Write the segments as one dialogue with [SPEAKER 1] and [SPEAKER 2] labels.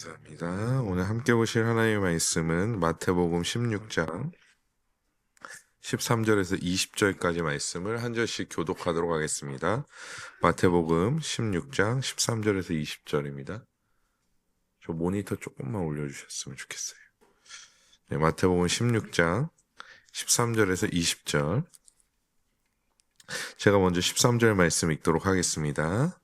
[SPEAKER 1] 감사합니다. 오늘 함께 보실 하나님의 말씀은 마태복음 16장 13절에서 20절까지 말씀을 한 절씩 교독하도록 하겠습니다. 마태복음 16장 13절에서 20절입니다. 저 모니터 조금만 올려주셨으면 좋겠어요. 네, 마태복음 16장 13절에서 20절. 제가 먼저 13절 말씀 읽도록 하겠습니다.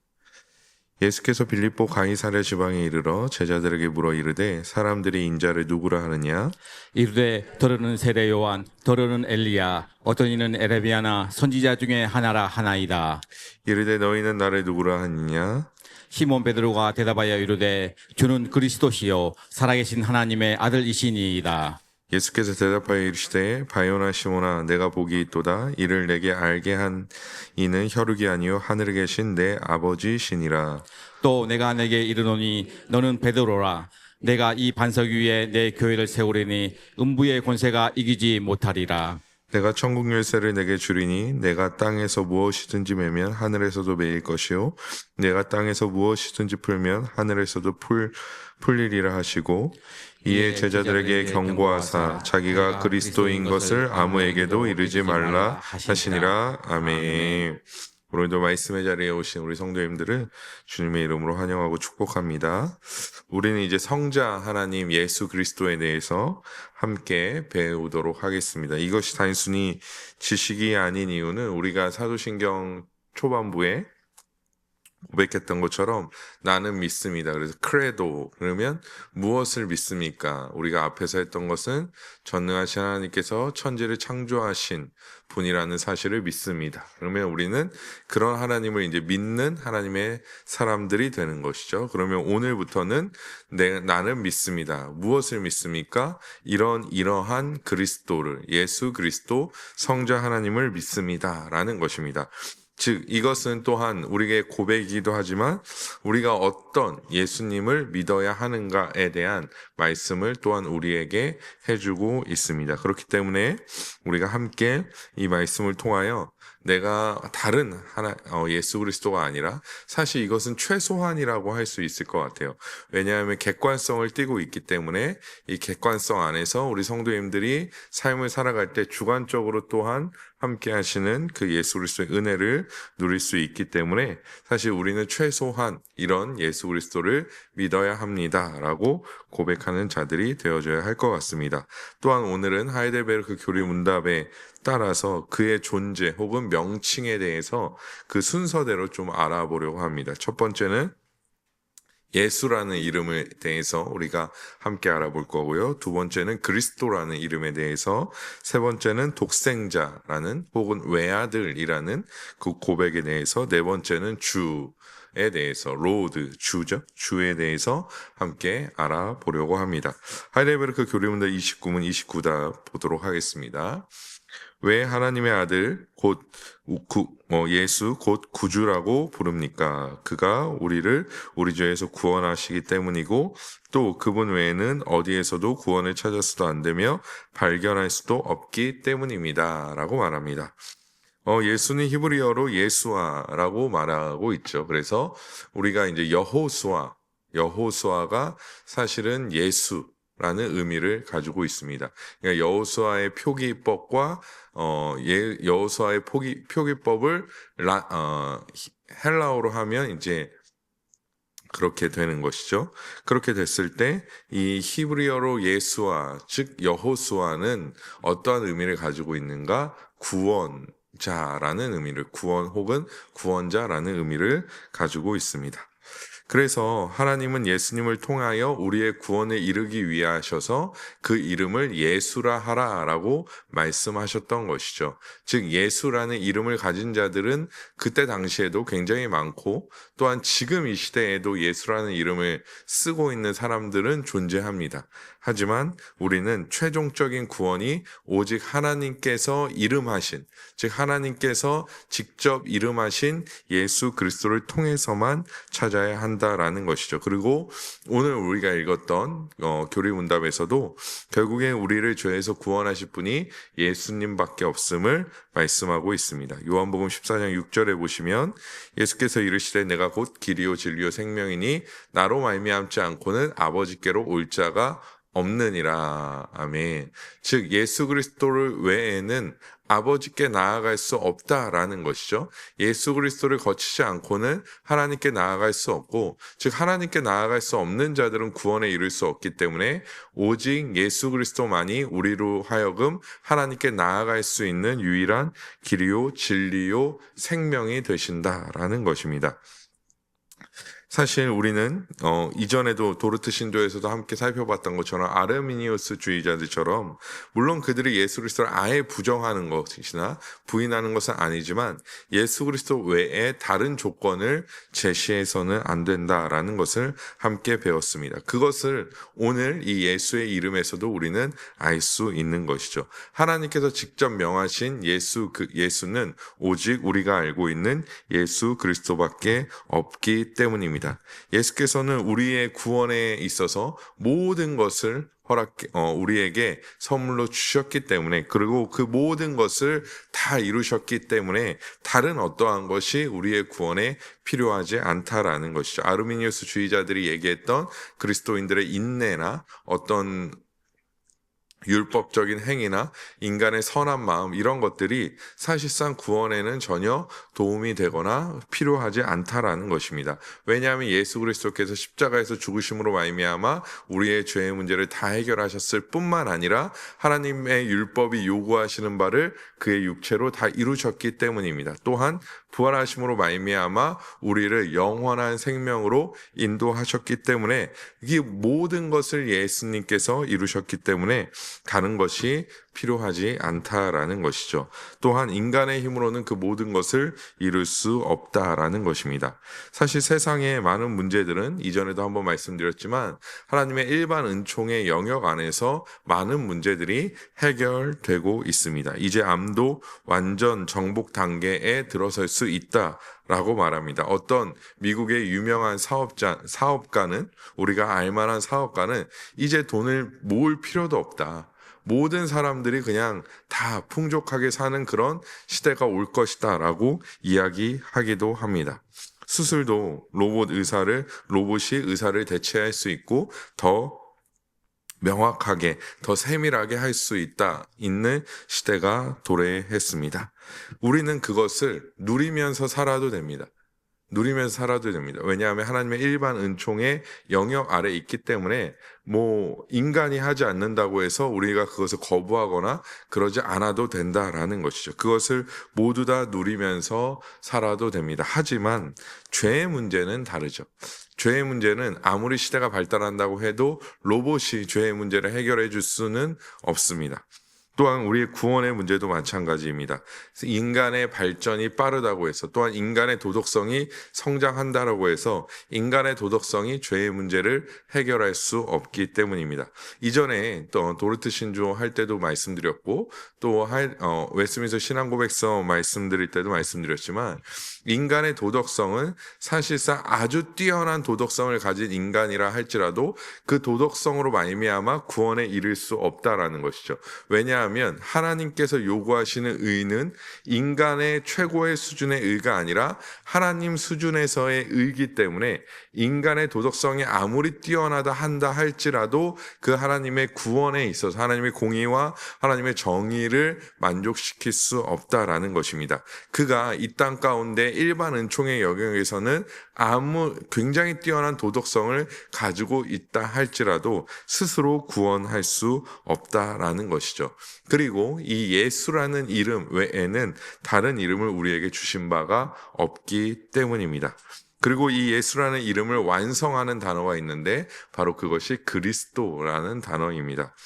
[SPEAKER 1] 예수께서 빌립보 가이사랴 지방에 이르러 제자들에게 물어 이르되 사람들이 인자를 누구라 하느냐?
[SPEAKER 2] 이르되 더러는 세례 요한, 더러는 엘리야, 어떤 이는 에레미야나 선지자 중에 하나라 하나이다.
[SPEAKER 1] 이르되 너희는 나를 누구라 하느냐?
[SPEAKER 2] 시몬 베드로가 대답하여 이르되 주는 그리스도시요 살아계신 하나님의 아들이시니이다.
[SPEAKER 1] 예수께서 대답하여 이르시되 바요나 시몬아 내가 복이 있도다. 이를 내게 알게 한 이는 혈육이 아니요 하늘에 계신 내 아버지시니라.
[SPEAKER 2] 또 내가 내게 이르노니 너는 베드로라. 내가 이 반석 위에 내 교회를 세우리니 음부의 권세가 이기지 못하리라.
[SPEAKER 1] 내가 천국 열쇠를 내게 주리니 내가 땅에서 무엇이든지 매면 하늘에서도 매일 것이요 내가 땅에서 무엇이든지 풀면 하늘에서도 풀리리라 하시고 이에 제자들에게 경고하사 자기가 그리스도인 것을 아무에게도 이르지 말라 하시니라. 아멘. 오늘도 말씀의 자리에 오신 우리 성도님들을 주님의 이름으로 환영하고 축복합니다. 우리는 이제 성자 하나님 예수 그리스도에 대해서 함께 배우도록 하겠습니다. 이것이 단순히 지식이 아닌 이유는 우리가 사도신경 초반부에 고백했던 것처럼 나는 믿습니다. 그래서 크레도 그러면 무엇을 믿습니까? 우리가 앞에서 했던 것은 전능하신 하나님께서 천지를 창조하신 분이라는 사실을 믿습니다. 그러면 우리는 그런 하나님을 이제 믿는 하나님의 사람들이 되는 것이죠. 그러면 오늘부터는 나는 믿습니다. 무엇을 믿습니까? 이러한 그리스도를 예수 그리스도 성자 하나님을 믿습니다라는 것입니다. 즉 이것은 또한 우리에게 고백이기도 하지만 우리가 어떤 예수님을 믿어야 하는가에 대한 말씀을 또한 우리에게 해주고 있습니다. 그렇기 때문에 우리가 함께 이 말씀을 통하여 내가 다른 예수 그리스도가 아니라 사실 이것은 최소한이라고 할 수 있을 것 같아요. 왜냐하면 객관성을 띠고 있기 때문에 이 객관성 안에서 우리 성도님들이 삶을 살아갈 때 주관적으로 또한 함께 하시는 그 예수 그리스도의 은혜를 누릴 수 있기 때문에 사실 우리는 최소한 이런 예수 그리스도를 믿어야 합니다라고 고백하는 자들이 되어줘야 할 것 같습니다. 또한 오늘은 하이델베르크 교리 문답에 따라서 그의 존재 혹은 명칭에 대해서 그 순서대로 좀 알아보려고 합니다. 첫 번째는 예수라는 이름에 대해서 우리가 함께 알아볼 거고요. 두 번째는 그리스도라는 이름에 대해서, 세 번째는 독생자라는 혹은 외아들이라는 그 고백에 대해서, 네 번째는 주에 대해서, 로드, 주죠. 주에 대해서 함께 알아보려고 합니다. 하이델베르크 교리문답 29문 29다 보도록 하겠습니다. 왜 하나님의 아들 곧 예수 곧 구주라고 부릅니까? 그가 우리를 우리 죄에서 구원하시기 때문이고 또 그분 외에는 어디에서도 구원을 찾아서도 안 되며 발견할 수도 없기 때문입니다. 라고 말합니다. 예수는 히브리어로 예수아라고 말하고 있죠. 그래서 우리가 이제 여호수아가 사실은 예수라는 의미를 가지고 있습니다. 그러니까 여호수아의 표기법과 여호수아의 표기법을 헬라어로 하면 이제 그렇게 되는 것이죠. 그렇게 됐을 때 이 히브리어로 예수아 즉 여호수아는 어떠한 의미를 가지고 있는가? 구원자라는 의미를 구원 혹은 구원자라는 의미를 가지고 있습니다. 그래서 하나님은 예수님을 통하여 우리의 구원에 이르기 위해 하셔서 그 이름을 예수라 하라라고 말씀하셨던 것이죠. 즉 예수라는 이름을 가진 자들은 그때 당시에도 굉장히 많고 또한 지금 이 시대에도 예수라는 이름을 쓰고 있는 사람들은 존재합니다. 하지만 우리는 최종적인 구원이 오직 하나님께서 이름하신, 즉 하나님께서 직접 이름하신 예수 그리스도를 통해서만 찾아야 한다. 한다라는 것이죠. 그리고 오늘 우리가 읽었던 교리문답에서도 결국에 우리를 죄에서 구원하실 분이 예수님밖에 없음을 말씀하고 있습니다. 요한복음 14장 6절에 보시면 예수께서 이르시되 내가 곧 길이요 진리요 생명이니 나로 말미암지 않고는 아버지께로 올 자가 없느니라. 아멘. 즉 예수 그리스도를 외에는 아버지께 나아갈 수 없다라는 것이죠. 예수 그리스도를 거치지 않고는 하나님께 나아갈 수 없고, 즉 하나님께 나아갈 수 없는 자들은 구원에 이를 수 없기 때문에 오직 예수 그리스도만이 우리로 하여금 하나님께 나아갈 수 있는 유일한 길이요 진리요 생명이 되신다라는 것입니다. 사실 우리는 이전에도 도르트 신도에서도 함께 살펴봤던 것처럼 아르미니우스 주의자들처럼 물론 그들이 예수 그리스도를 아예 부정하는 것이나 부인하는 것은 아니지만 예수 그리스도 외에 다른 조건을 제시해서는 안 된다라는 것을 함께 배웠습니다. 그것을 오늘 이 예수의 이름에서도 우리는 알 수 있는 것이죠. 하나님께서 직접 명하신 예수는 오직 우리가 알고 있는 예수 그리스도밖에 없기 때문입니다. 예수께서는 우리의 구원에 있어서 모든 것을 우리에게 선물로 주셨기 때문에, 그리고 그 모든 것을 다 이루셨기 때문에 다른 어떠한 것이 우리의 구원에 필요하지 않다라는 것이죠. 아르미니우스 주의자들이 얘기했던 그리스도인들의 인내나 어떤 율법적인 행위나 인간의 선한 마음, 이런 것들이 사실상 구원에는 전혀 도움이 되거나 필요하지 않다라는 것입니다. 왜냐하면 예수 그리스도께서 십자가에서 죽으심으로 말미암아 우리의 죄의 문제를 다 해결하셨을 뿐만 아니라 하나님의 율법이 요구하시는 바를 그의 육체로 다 이루셨기 때문입니다. 또한 부활하심으로 말미암아 우리를 영원한 생명으로 인도하셨기 때문에 이 모든 것을 예수님께서 이루셨기 때문에 다른 것이 필요하지 않다라는 것이죠. 또한 인간의 힘으로는 그 모든 것을 이룰 수 없다라는 것입니다. 사실 세상의 많은 문제들은 이전에도 한번 말씀드렸지만 하나님의 일반 은총의 영역 안에서 많은 문제들이 해결되고 있습니다. 이제 암도 완전 정복 단계에 들어설 수 있다라고 말합니다. 어떤 미국의 유명한 사업가는, 우리가 알만한 사업가는 이제 돈을 모을 필요도 없다. 모든 사람들이 그냥 다 풍족하게 사는 그런 시대가 올 것이다 라고 이야기하기도 합니다. 수술도 로봇이 의사를 대체할 수 있고 더 명확하게, 더 세밀하게 할 수 있는 시대가 도래했습니다. 우리는 그것을 누리면서 살아도 됩니다. 왜냐하면 하나님의 일반 은총의 영역 아래 있기 때문에 인간이 하지 않는다고 해서 우리가 그것을 거부하거나 그러지 않아도 된다라는 것이죠. 그것을 모두 다 누리면서 살아도 됩니다. 하지만 죄의 문제는 다르죠. 죄의 문제는 아무리 시대가 발달한다고 해도 로봇이 죄의 문제를 해결해 줄 수는 없습니다. 또한 우리의 구원의 문제도 마찬가지입니다. 인간의 발전이 빠르다고 해서, 또한 인간의 도덕성이 성장한다라고 해서 인간의 도덕성이 죄의 문제를 해결할 수 없기 때문입니다. 이전에 또 도르트 신조 할 때도 말씀드렸고, 또 웨스트민스터 신앙고백서 말씀드릴 때도 말씀드렸지만, 인간의 도덕성은 사실상 아주 뛰어난 도덕성을 가진 인간이라 할지라도 그 도덕성으로 말미암아 구원에 이를 수 없다라는 것이죠. 왜냐하면 하나님께서 요구하시는 의는 인간의 최고의 수준의 의가 아니라 하나님 수준에서의 의이기 때문에 인간의 도덕성이 아무리 뛰어나다 한다 할지라도 그 하나님의 구원에 있어서 하나님의 공의와 하나님의 정의를 만족시킬 수 없다라는 것입니다. 그가 이 땅 가운데 일반 은총의 영역에서는 굉장히 뛰어난 도덕성을 가지고 있다 할지라도 스스로 구원할 수 없다라는 것이죠. 그리고 이 예수라는 이름 외에는 다른 이름을 우리에게 주신 바가 없기 때문입니다. 그리고 이 예수라는 이름을 완성하는 단어가 있는데 바로 그것이 그리스도라는 단어입니다.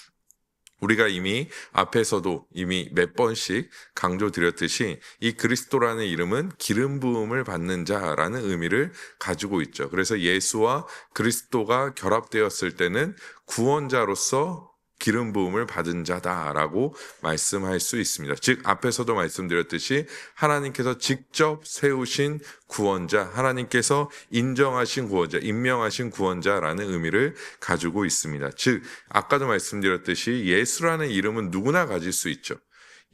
[SPEAKER 1] 우리가 이미 앞에서도 몇 번씩 강조드렸듯이 이 그리스도라는 이름은 기름 부음을 받는 자라는 의미를 가지고 있죠. 그래서 예수와 그리스도가 결합되었을 때는 구원자로서 기름 부음을 받은 자다라고 말씀할 수 있습니다. 즉 앞에서도 말씀드렸듯이 하나님께서 직접 세우신 구원자, 하나님께서 인정하신 구원자, 임명하신 구원자라는 의미를 가지고 있습니다. 즉 아까도 말씀드렸듯이 예수라는 이름은 누구나 가질 수 있죠.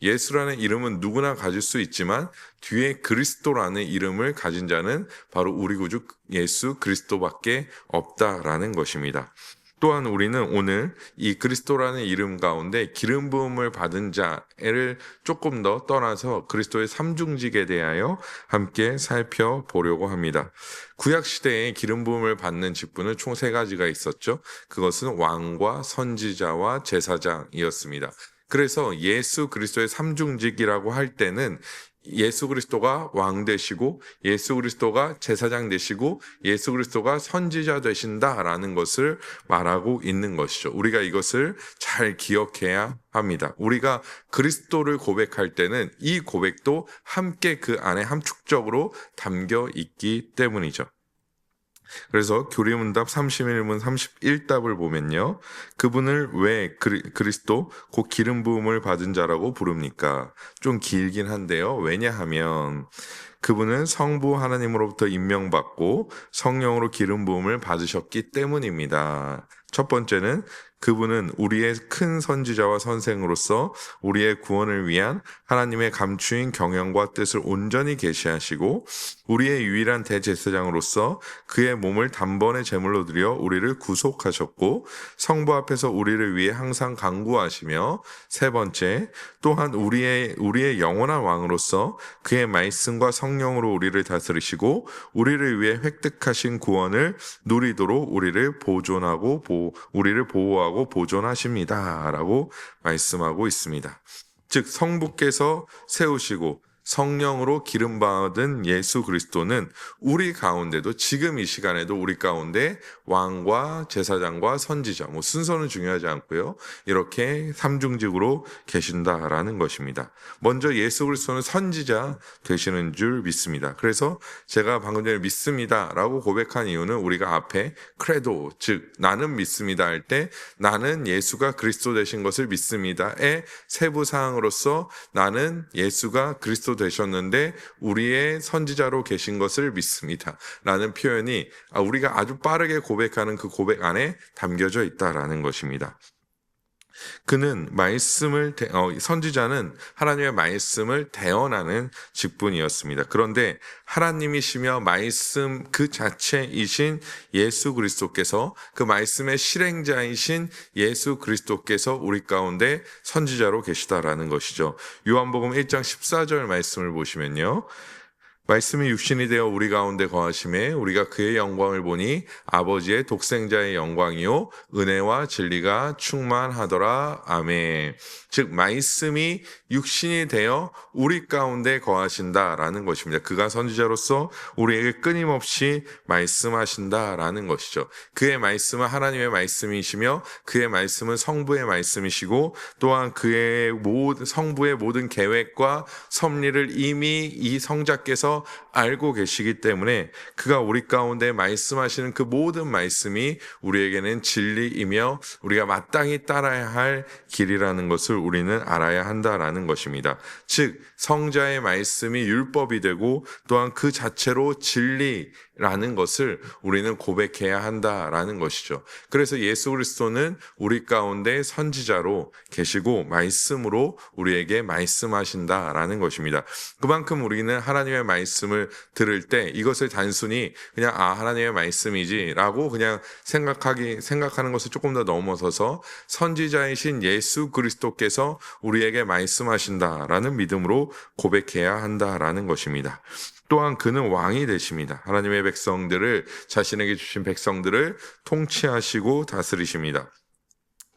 [SPEAKER 1] 예수라는 이름은 누구나 가질 수 있지만 뒤에 그리스도라는 이름을 가진 자는 바로 우리 구주 예수 그리스도밖에 없다라는 것입니다. 또한 우리는 오늘 이 그리스도라는 이름 가운데 기름 부음을 받은 자를 조금 더 떠나서 그리스도의 삼중직에 대하여 함께 살펴보려고 합니다. 구약 시대에 기름 부음을 받는 직분은 총 3가지가 있었죠. 그것은 왕과 선지자와 제사장이었습니다. 그래서 예수 그리스도의 삼중직이라고 할 때는 예수 그리스도가 왕 되시고 예수 그리스도가 제사장 되시고 예수 그리스도가 선지자 되신다라는 것을 말하고 있는 것이죠. 우리가 이것을 잘 기억해야 합니다. 우리가 그리스도를 고백할 때는 이 고백도 함께 그 안에 함축적으로 담겨 있기 때문이죠. 그래서 교리문답 31문 31답을 보면요. 그분을 왜 그리스도 곧 기름 부음을 받은 자라고 부릅니까? 좀 길긴 한데요. 왜냐하면 그분은 성부 하나님으로부터 임명받고 성령으로 기름 부음을 받으셨기 때문입니다. 첫 번째는 그분은 우리의 큰 선지자와 선생으로서 우리의 구원을 위한 하나님의 감추인 경영과 뜻을 온전히 계시하시고 우리의 유일한 대제사장으로서 그의 몸을 단번에 제물로 드려 우리를 구속하셨고 성부 앞에서 우리를 위해 항상 간구하시며 세 번째 또한 우리의 영원한 왕으로서 그의 말씀과 성령으로 우리를 다스리시고 우리를 위해 획득하신 구원을 누리도록 우리를 보호하고 보존하십니다라고 말씀하고 있습니다. 즉 성부께서 세우시고 성령으로 기름 받은 예수 그리스도는 우리 가운데도 지금 이 시간에도 우리 가운데 왕과 제사장과 선지자, 순서는 중요하지 않고요. 이렇게 삼중직으로 계신다라는 것입니다. 먼저 예수 그리스도는 선지자 되시는 줄 믿습니다. 그래서 제가 방금 전에 믿습니다라고 고백한 이유는 우리가 앞에 크레도, 즉 나는 믿습니다 할 때 나는 예수가 그리스도 되신 것을 믿습니다의 세부 사항으로서 나는 예수가 그리스도 되셨는데 우리의 선지자로 계신 것을 믿습니다 라는 표현이 우리가 아주 빠르게 고백하는 그 고백 안에 담겨져 있다라는 것입니다. 그는 선지자는 하나님의 말씀을 대언하는 직분이었습니다. 그런데 하나님이시며 말씀 그 자체이신 예수 그리스도께서 그 말씀의 실행자이신 예수 그리스도께서 우리 가운데 선지자로 계시다라는 것이죠. 요한복음 1장 14절 말씀을 보시면요. 말씀이 육신이 되어 우리 가운데 거하심에 우리가 그의 영광을 보니 아버지의 독생자의 영광이요 은혜와 진리가 충만하더라. 아멘. 즉 말씀이 육신이 되어 우리 가운데 거하신다라는 것입니다. 그가 선지자로서 우리에게 끊임없이 말씀하신다라는 것이죠. 그의 말씀은 하나님의 말씀이시며 그의 말씀은 성부의 말씀이시고 또한 그의 성부의 모든 계획과 섭리를 이미 이 성자께서 알고 계시기 때문에 그가 우리 가운데 말씀하시는 그 모든 말씀이 우리에게는 진리이며 우리가 마땅히 따라야 할 길이라는 것을 우리는 알아야 한다라는 것입니다. 즉 성자의 말씀이 율법이 되고 또한 그 자체로 진리라는 것을 우리는 고백해야 한다라는 것이죠. 그래서 예수 그리스도는 우리 가운데 선지자로 계시고 말씀으로 우리에게 말씀하신다라는 것입니다. 그만큼 우리는 하나님의 말씀을 들을 때 이것을 단순히 그냥 하나님의 말씀이지라고 그냥 생각하는 것을 조금 더 넘어서서 선지자이신 예수 그리스도께서 우리에게 말씀하신다라는 믿음으로 고백해야 한다라는 것입니다. 또한 그는 왕이 되십니다. 하나님의 백성들을 자신에게 주신 백성들을 통치하시고 다스리십니다.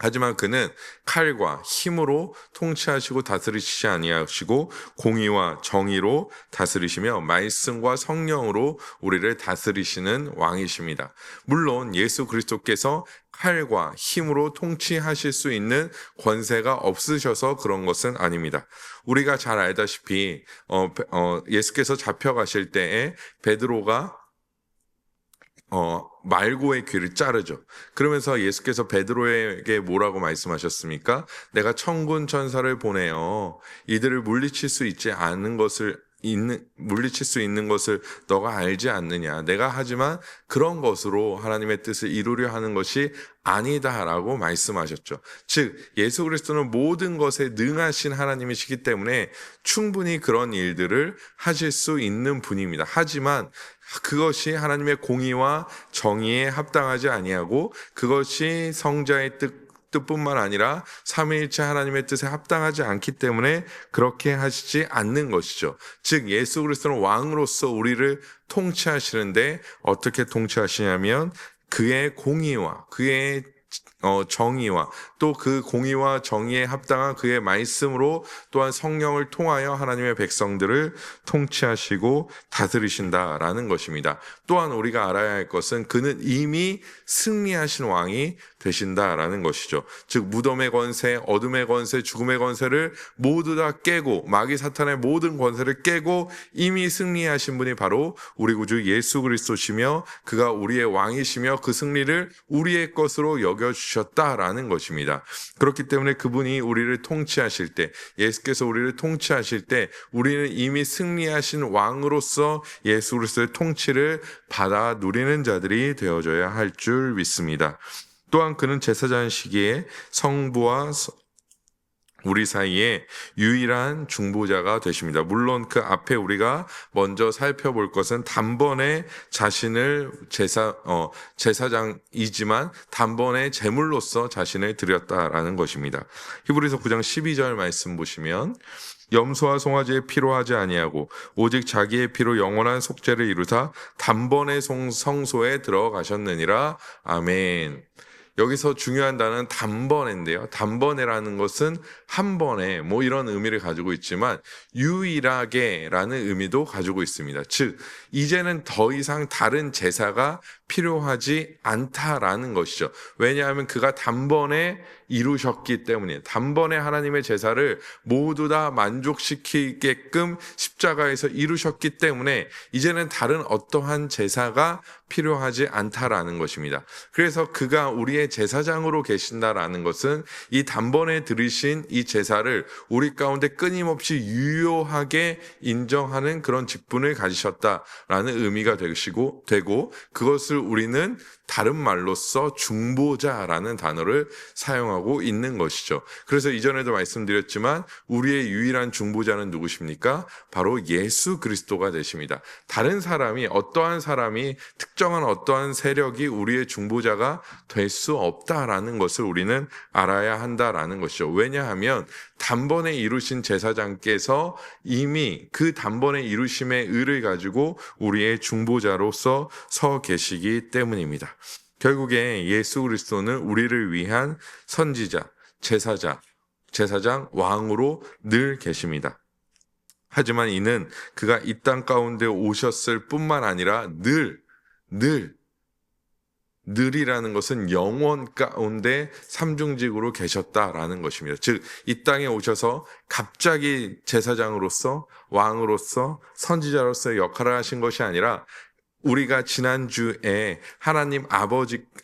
[SPEAKER 1] 하지만 그는 칼과 힘으로 통치하시고 다스리시지 아니하시고 공의와 정의로 다스리시며 말씀과 성령으로 우리를 다스리시는 왕이십니다. 물론 예수 그리스도께서 칼과 힘으로 통치하실 수 있는 권세가 없으셔서 그런 것은 아닙니다. 우리가 잘 알다시피 예수께서 잡혀가실 때에 베드로가 말고의 귀를 자르죠. 그러면서 예수께서 베드로에게 뭐라고 말씀하셨습니까? 내가 천군 천사를 보내어 이들을 물리칠 수 있는 것을 너가 알지 않느냐. 내가 하지만 그런 것으로 하나님의 뜻을 이루려 하는 것이 아니다라고 말씀하셨죠. 즉 예수 그리스도는 모든 것에 능하신 하나님이시기 때문에 충분히 그런 일들을 하실 수 있는 분입니다. 하지만 그것이 하나님의 공의와 정의에 합당하지 아니하고 그것이 성자의 뜻뿐만 아니라 삼위일체 하나님의 뜻에 합당하지 않기 때문에 그렇게 하시지 않는 것이죠. 즉 예수 그리스도는 왕으로서 우리를 통치하시는데 어떻게 통치하시냐면 그의 공의와 그의 정의와 또 그 공의와 정의에 합당한 그의 말씀으로 또한 성령을 통하여 하나님의 백성들을 통치하시고 다스리신다라는 것입니다. 또한 우리가 알아야 할 것은 그는 이미 승리하신 왕이 되신다라는 것이죠. 즉 무덤의 권세, 어둠의 권세, 죽음의 권세를 모두 다 깨고 마귀 사탄의 모든 권세를 깨고 이미 승리하신 분이 바로 우리 구주 예수 그리스도시며 그가 우리의 왕이시며 그 승리를 우리의 것으로 여겨주셨다라는 것입니다. 그렇기 때문에 그분이 우리를 통치하실 때, 예수께서 우리를 통치하실 때 우리는 이미 승리하신 왕으로서 예수 그리스도의 통치를 받아 누리는 자들이 되어져야 할 줄 믿습니다. 또한 그는 제사장 시기에 성부와 우리 사이에 유일한 중보자가 되십니다. 물론 그 앞에 우리가 먼저 살펴볼 것은 단번에 자신을 제사장이지만 단번에 제물로서 자신을 드렸다라는 것입니다. 히브리서 9장 12절 말씀 보시면 염소와 송아지의 피로 하지 아니하고 오직 자기의 피로 영원한 속죄를 이루사 단번에 성소에 들어가셨느니라. 아멘. 여기서 중요한 단어는 단번에인데요. 단번에라는 것은 한 번에 이런 의미를 가지고 있지만 유일하게라는 의미도 가지고 있습니다. 즉 이제는 더 이상 다른 제사가 필요하지 않다라는 것이죠. 왜냐하면 그가 단번에 이루셨기 때문에 단번에 하나님의 제사를 모두 다 만족시키게끔 십자가에서 이루셨기 때문에 이제는 다른 어떠한 제사가 필요하지 않다라는 것입니다. 그래서 그가 우리의 제사장으로 계신다라는 것은 이 단번에 들으신 이 제사를 우리 가운데 끊임없이 유효하게 인정하는 그런 직분을 가지셨다라는 의미가 되고 그것을 우리는 다른 말로써 중보자라는 단어를 사용하고 있는 것이죠. 그래서 이전에도 말씀드렸지만 우리의 유일한 중보자는 누구십니까? 바로 예수 그리스도가 되십니다. 다른 사람이 어떠한 사람이 특정한 어떠한 세력이 우리의 중보자가 될 수 없다라는 것을 우리는 알아야 한다라는 것이죠. 왜냐하면 단번에 이루신 제사장께서 이미 그 단번에 이루심의 의를 가지고 우리의 중보자로서 서 계시기 때문입니다. 결국에 예수 그리스도는 우리를 위한 선지자, 제사장, 왕으로 늘 계십니다. 하지만 이는 그가 이 땅 가운데 오셨을 뿐만 아니라 늘이라는 것은 영원 가운데 삼중직으로 계셨다라는 것입니다. 즉, 이 땅에 오셔서 갑자기 제사장으로서, 왕으로서, 선지자로서의 역할을 하신 것이 아니라 우리가 지난주에 하나님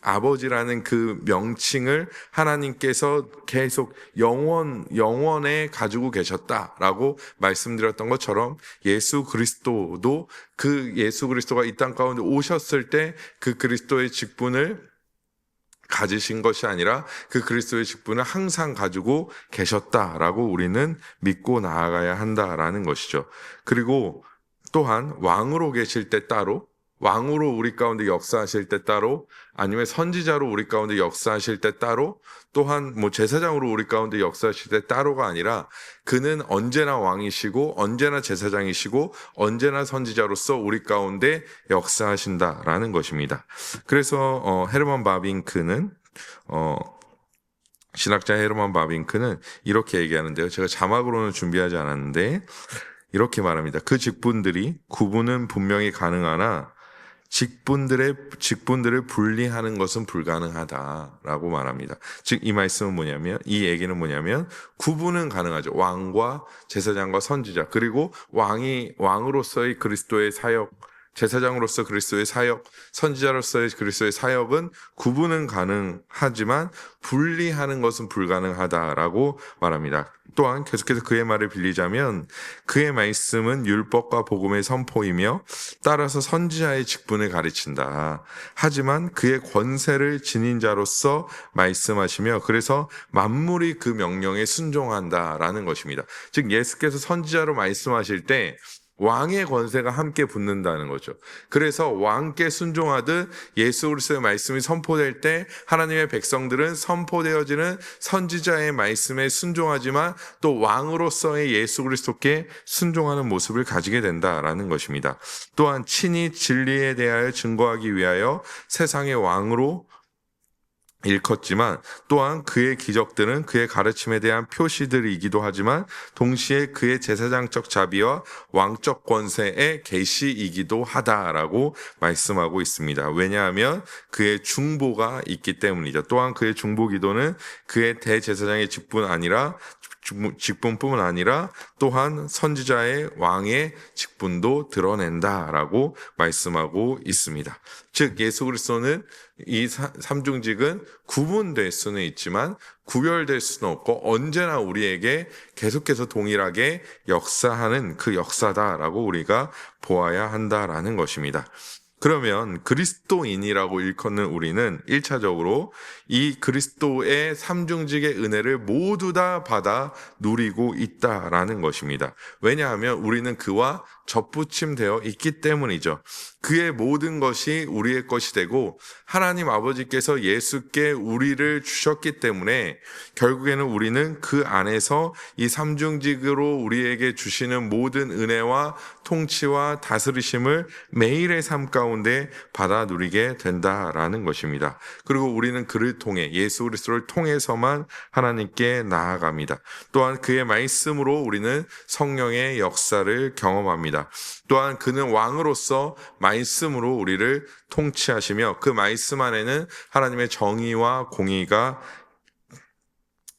[SPEAKER 1] 아버지라는 그 명칭을 하나님께서 계속 영원에 가지고 계셨다라고 말씀드렸던 것처럼 예수 그리스도도 그 예수 그리스도가 이 땅 가운데 오셨을 때 그 그리스도의 직분을 가지신 것이 아니라 그 그리스도의 직분을 항상 가지고 계셨다라고 우리는 믿고 나아가야 한다라는 것이죠. 그리고 또한 왕으로 계실 때 따로, 왕으로 우리 가운데 역사하실 때 따로, 아니면 선지자로 우리 가운데 역사하실 때 따로, 또한 제사장으로 우리 가운데 역사하실 때 따로가 아니라 그는 언제나 왕이시고 언제나 제사장이시고 언제나 선지자로서 우리 가운데 역사하신다라는 것입니다. 그래서 헤르만 바빙크는 신학자 헤르만 바빙크는 이렇게 얘기하는데요. 제가 자막으로는 준비하지 않았는데 이렇게 말합니다. 그 직분들이 구분은 분명히 가능하나 직분들을 분리하는 것은 불가능하다라고 말합니다. 즉 이 말씀은 이 얘기는 뭐냐면 구분은 가능하죠. 왕과 제사장과 선지자, 그리고 왕으로서의 그리스도의 사역, 제사장으로서 그리스도의 사역, 선지자로서의 그리스도의 사역은 구분은 가능하지만 분리하는 것은 불가능하다라고 말합니다. 또한 계속해서 그의 말을 빌리자면 그의 말씀은 율법과 복음의 선포이며 따라서 선지자의 직분을 가르친다. 하지만 그의 권세를 지닌 자로서 말씀하시며 그래서 만물이 그 명령에 순종한다라는 것입니다. 즉 예수께서 선지자로 말씀하실 때 왕의 권세가 함께 붙는다는 거죠. 그래서 왕께 순종하듯 예수 그리스도의 말씀이 선포될 때 하나님의 백성들은 선포되어지는 선지자의 말씀에 순종하지만 또 왕으로서의 예수 그리스도께 순종하는 모습을 가지게 된다라는 것입니다. 또한 친히 진리에 대하여 증거하기 위하여 세상의 왕으로 일컫지만 또한 그의 기적들은 그의 가르침에 대한 표시들이기도 하지만 동시에 그의 제사장적 자비와 왕적 권세의 계시이기도 하다라고 말씀하고 있습니다. 왜냐하면 그의 중보가 있기 때문이죠. 또한 그의 중보 기도는 그의 대제사장의 직분뿐만 아니라 또한 선지자의 왕의 직분도 드러낸다라고 말씀하고 있습니다. 즉 예수 그리스도는 이 삼중직은 구분될 수는 있지만 구별될 수는 없고 언제나 우리에게 계속해서 동일하게 역사하는 그 역사다라고 우리가 보아야 한다라는 것입니다. 그러면 그리스도인이라고 일컫는 우리는 1차적으로 이 그리스도의 삼중직의 은혜를 모두 다 받아 누리고 있다라는 것입니다. 왜냐하면 우리는 그와 접붙임되어 있기 때문이죠. 그의 모든 것이 우리의 것이 되고 하나님 아버지께서 예수께 우리를 주셨기 때문에 결국에는 우리는 그 안에서 이 삼중직으로 우리에게 주시는 모든 은혜와 통치와 다스리심을 매일의 삶 가운데 받아 누리게 된다라는 것입니다. 그리고 우리는 그를 통해 예수 그리스도를 통해서만 하나님께 나아갑니다. 또한 그의 말씀으로 우리는 성령의 역사를 경험합니다. 또한 그는 왕으로서 말씀으로 우리를 통치하시며 그 말씀 안에는 하나님의 정의와 공의가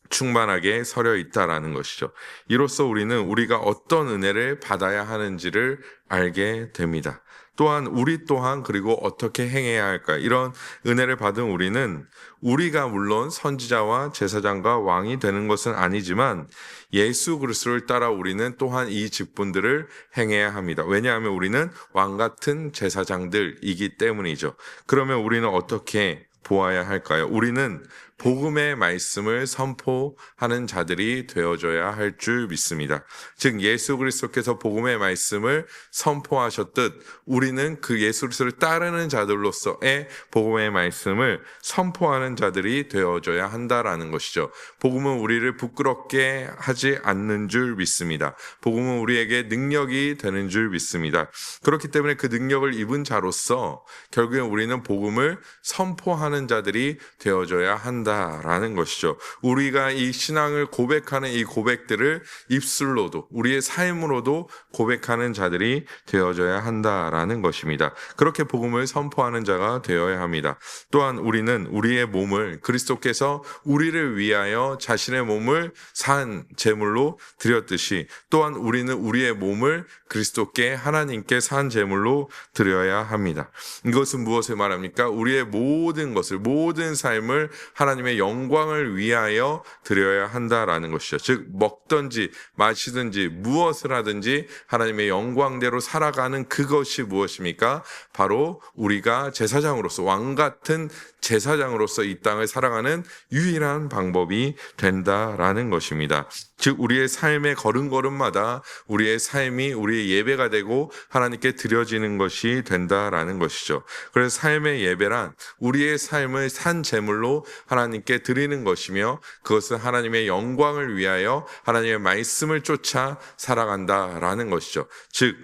[SPEAKER 1] 충만하게 서려 있다라는 것이죠. 이로써 우리는 우리가 어떤 은혜를 받아야 하는지를 알게 됩니다. 또한 우리 또한 그리고 어떻게 행해야 할까? 이런 은혜를 받은 우리는 우리가 물론 선지자와 제사장과 왕이 되는 것은 아니지만 예수 그리스도를 따라 우리는 또한 이 직분들을 행해야 합니다. 왜냐하면 우리는 왕 같은 제사장들이기 때문이죠. 그러면 우리는 어떻게 보아야 할까요? 우리는 복음의 말씀을 선포하는 자들이 되어줘야 할 줄 믿습니다. 즉 예수 그리스도께서 복음의 말씀을 선포하셨듯 우리는 그 예수 그리스도를 따르는 자들로서의 복음의 말씀을 선포하는 자들이 되어줘야 한다라는 것이죠. 복음은 우리를 부끄럽게 하지 않는 줄 믿습니다. 복음은 우리에게 능력이 되는 줄 믿습니다. 그렇기 때문에 그 능력을 입은 자로서 결국엔 우리는 복음을 선포하는 자들이 되어줘야 한다라는 것이죠. 우리가 이 신앙을 고백하는 이 고백들을 입술로도 우리의 삶으로도 고백하는 자들이 되어져야 한다라는 것입니다. 그렇게 복음을 선포하는 자가 되어야 합니다. 또한 우리는 우리의 몸을 그리스도께서 우리를 위하여 자신의 몸을 산 제물로 드렸듯이 또한 우리는 우리의 몸을 그리스도께 하나님께 산 제물로 드려야 합니다. 이것은 무엇을 말합니까? 우리의 모든 것을 모든 삶을 하나님의 영광을 위하여 드려야 한다라는 것이죠. 즉 먹든지 마시든지 무엇을 하든지 하나님의 영광대로 살아가는 그것이 무엇입니까? 바로 우리가 제사장으로서 왕 같은 제사장으로서 이 땅을 살아가는 유일한 방법이 된다라는 것입니다. 즉 우리의 삶의 걸음걸음마다 우리의 삶이 우리의 예배가 되고 하나님께 드려지는 것이 된다라는 것이죠. 그래서 삶의 예배란 우리의 삶을 산 제물로 하나님께 드리는 것이며 그것은 하나님의 영광을 위하여 하나님의 말씀을 쫓아 살아간다라는 것이죠. 즉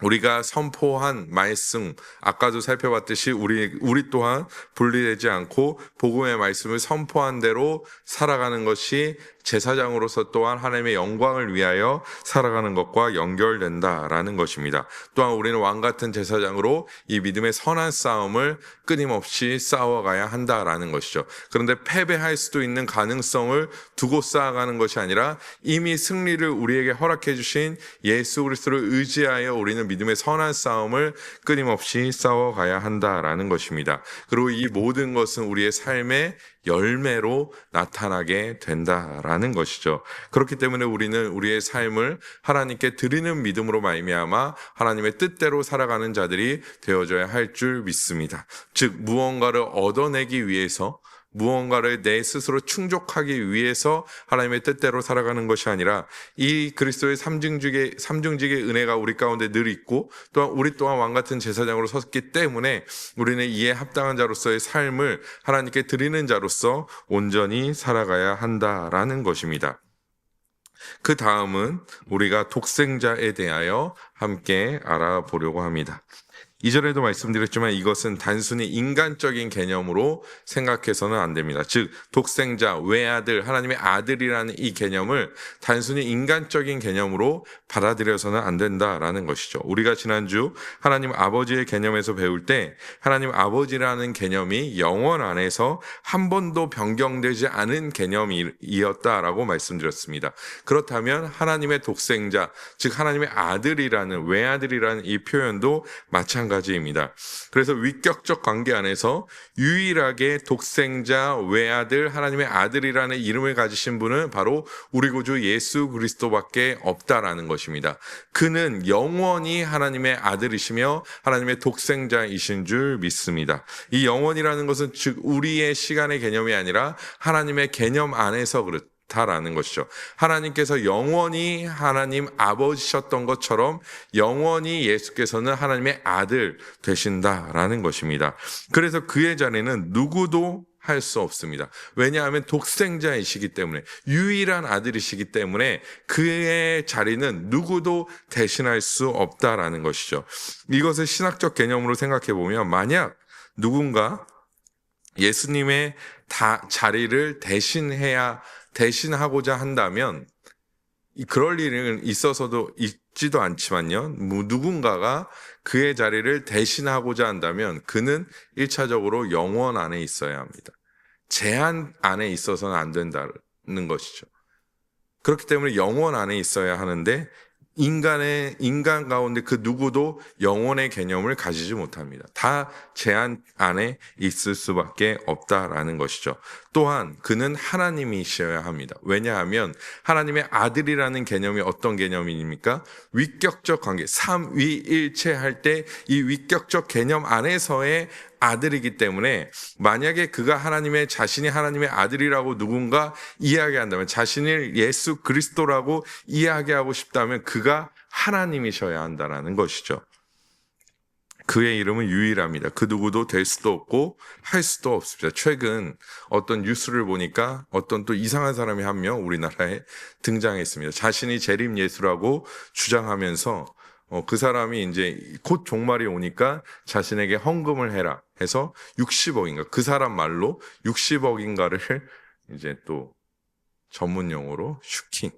[SPEAKER 1] 우리가 선포한 말씀, 아까도 살펴봤듯이 우리 또한 분리되지 않고 복음의 말씀을 선포한 대로 살아가는 것이 제사장으로서 또한 하나님의 영광을 위하여 살아가는 것과 연결된다라는 것입니다. 또한 우리는 왕 같은 제사장으로 이 믿음의 선한 싸움을 끊임없이 싸워가야 한다라는 것이죠. 그런데 패배할 수도 있는 가능성을 두고 쌓아가는 것이 아니라 이미 승리를 우리에게 허락해 주신 예수 그리스도를 의지하여 우리는 믿음의 선한 싸움을 끊임없이 싸워가야 한다라는 것입니다. 그리고 이 모든 것은 우리의 삶의 열매로 나타나게 된다라는 것이죠. 그렇기 때문에 우리는 우리의 삶을 하나님께 드리는 믿음으로 말미암아 하나님의 뜻대로 살아가는 자들이 되어져야 할 줄 믿습니다. 즉 무언가를 얻어내기 위해서, 무언가를 내 스스로 충족하기 위해서 하나님의 뜻대로 살아가는 것이 아니라 이 그리스도의 삼중직의 은혜가 우리 가운데 늘 있고, 또한 우리 또한 왕 같은 제사장으로 섰기 때문에 우리는 이에 합당한 자로서의 삶을 하나님께 드리는 자로서 온전히 살아가야 한다라는 것입니다. 그 다음은 우리가 독생자에 대하여 함께 알아보려고 합니다. 이전에도 말씀드렸지만 이것은 단순히 인간적인 개념으로 생각해서는 안 됩니다. 즉 독생자, 외아들, 하나님의 아들이라는 이 개념을 단순히 인간적인 개념으로 받아들여서는 안 된다라는 것이죠. 우리가 지난주 하나님 아버지의 개념에서 배울 때 하나님 아버지라는 개념이 영원 안에서 한 번도 변경되지 않은 개념이었다라고 말씀드렸습니다. 그렇다면 하나님의 독생자, 즉 하나님의 아들이라는, 외아들이라는 이 표현도 마찬가지입니다. 그래서 위격적 관계 안에서 유일하게 독생자, 외아들, 하나님의 아들이라는 이름을 가지신 분은 바로 우리 구주 예수 그리스도밖에 없다라는 것입니다. 그는 영원히 하나님의 아들이시며 하나님의 독생자이신 줄 믿습니다. 이 영원이라는 것은 즉 우리의 시간의 개념이 아니라 하나님의 개념 안에서 다라는 것이죠. 하나님께서 영원히 하나님 아버지셨던 것처럼 영원히 예수께서는 하나님의 아들 되신다라는 것입니다. 그래서 그의 자리는 누구도 할 수 없습니다. 왜냐하면 독생자이시기 때문에, 유일한 아들이시기 때문에 그의 자리는 누구도 대신할 수 없다라는 것이죠. 이것을 신학적 개념으로 생각해 보면 만약 누군가 예수님의 자리를 대신하고자 한다면 그럴 일은 있어서도 있지도 않지만요. 누군가가 그의 자리를 대신하고자 한다면 그는 1차적으로 영원 안에 있어야 합니다. 제한 안에 있어서는 안 된다는 것이죠. 그렇기 때문에 영원 안에 있어야 하는데 인간 가운데 그 누구도 영혼의 개념을 가지지 못합니다. 다 제한 안에 있을 수밖에 없다라는 것이죠. 또한 그는 하나님이셔야 합니다. 왜냐하면 하나님의 아들이라는 개념이 어떤 개념입니까? 위격적 관계, 삼위일체 할 때 이 위격적 개념 안에서의 아들이기 때문에 만약에 그가 자신이 하나님의 아들이라고 누군가 이야기한다면, 자신을 예수 그리스도라고 이야기하고 싶다면 그가 하나님이셔야 한다는 것이죠. 그의 이름은 유일합니다. 그 누구도 될 수도 없고 할 수도 없습니다. 최근 어떤 뉴스를 보니까 어떤 또 이상한 사람이 한 명 우리나라에 등장했습니다. 자신이 재림 예수라고 주장하면서 그 사람이 이제 곧 종말이 오니까 자신에게 헌금을 해라 해서 60억인가, 그 사람 말로 60억인가를 이제 또 전문 용어로 슈킹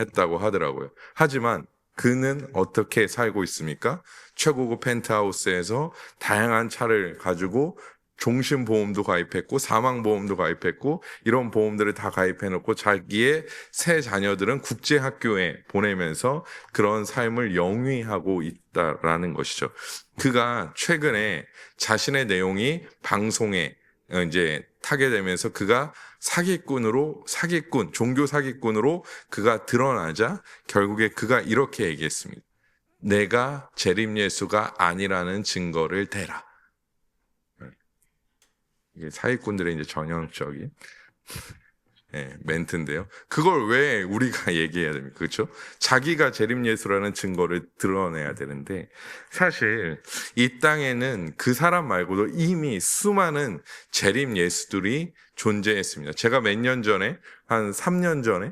[SPEAKER 1] 했다고 하더라고요. 하지만 그는 어떻게 살고 있습니까? 최고급 펜트하우스에서 다양한 차를 가지고 종신보험도 가입했고 사망보험도 가입했고 이런 보험들을 다 가입해놓고 자기의 새 자녀들은 국제학교에 보내면서 그런 삶을 영위하고 있다라는 것이죠. 그가 최근에 자신의 내용이 방송에 이제 타게 되면서 그가 종교 사기꾼으로 그가 드러나자 결국에 그가 이렇게 얘기했습니다. 내가 재림 예수가 아니라는 증거를 대라. 이게 사기꾼들의 이제 전형적인 멘트인데요. 그걸 왜 우리가 얘기해야 됩니까? 그렇죠? 자기가 재림 예수라는 증거를 드러내야 되는데, 사실 이 땅에는 그 사람 말고도 이미 수많은 재림 예수들이 존재했습니다. 제가 몇 년 전에, 한 3년 전에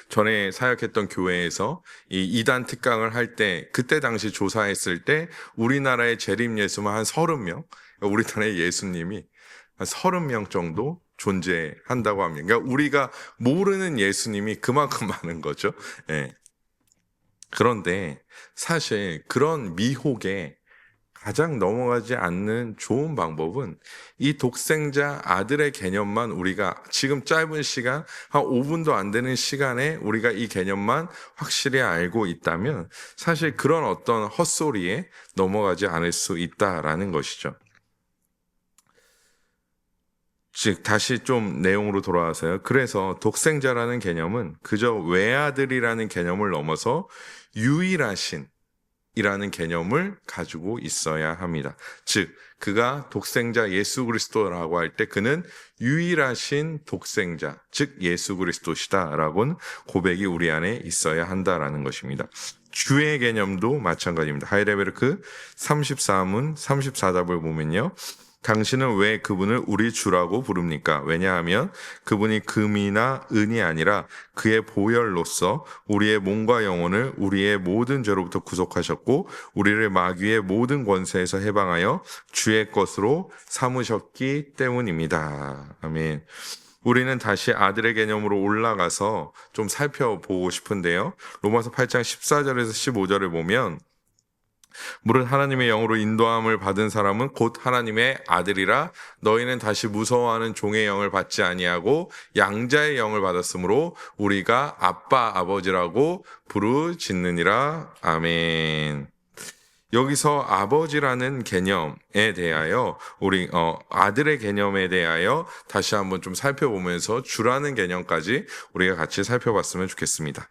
[SPEAKER 1] 전에 사역했던 교회에서 이 이단 특강을 할 때, 그때 당시 조사했을 때 우리나라의 재림 예수만 한 30명, 우리나라의 예수님이 한 30명 정도 존재한다고 합니다. 그러니까 우리가 모르는 예수님이 그만큼 많은 거죠. 예. 그런데 사실 그런 미혹에 가장 넘어가지 않는 좋은 방법은 이 독생자 아들의 개념만 우리가 지금 짧은 시간, 한 5분도 안 되는 시간에 우리가 이 개념만 확실히 알고 있다면 사실 그런 어떤 헛소리에 넘어가지 않을 수 있다라는 것이죠. 즉 다시 좀 내용으로 돌아와서요. 그래서 독생자라는 개념은 그저 외아들이라는 개념을 넘어서 유일하신 이라는 개념을 가지고 있어야 합니다. 즉 그가 독생자 예수 그리스도라고 할 때 그는 유일하신 독생자, 즉 예수 그리스도시다라고는 고백이 우리 안에 있어야 한다라는 것입니다. 주의 개념도 마찬가지입니다. 하이레베르크 33문 34답을 보면요. 당신은 왜 그분을 우리 주라고 부릅니까? 왜냐하면 그분이 금이나 은이 아니라 그의 보혈로서 우리의 몸과 영혼을 우리의 모든 죄로부터 구속하셨고 우리를 마귀의 모든 권세에서 해방하여 주의 것으로 삼으셨기 때문입니다. 아멘. 우리는 다시 아들의 개념으로 올라가서 좀 살펴보고 싶은데요. 로마서 8장 14절에서 15절을 보면 무릇 하나님의 영으로 인도함을 받은 사람은 곧 하나님의 아들이라 너희는 다시 무서워하는 종의 영을 받지 아니하고 양자의 영을 받았으므로 우리가 아빠 아버지라고 부르짖느니라. 아멘. 여기서 아버지라는 개념에 대하여 우리 아들의 개념에 대하여 다시 한번 좀 살펴보면서 주라는 개념까지 우리가 같이 살펴봤으면 좋겠습니다.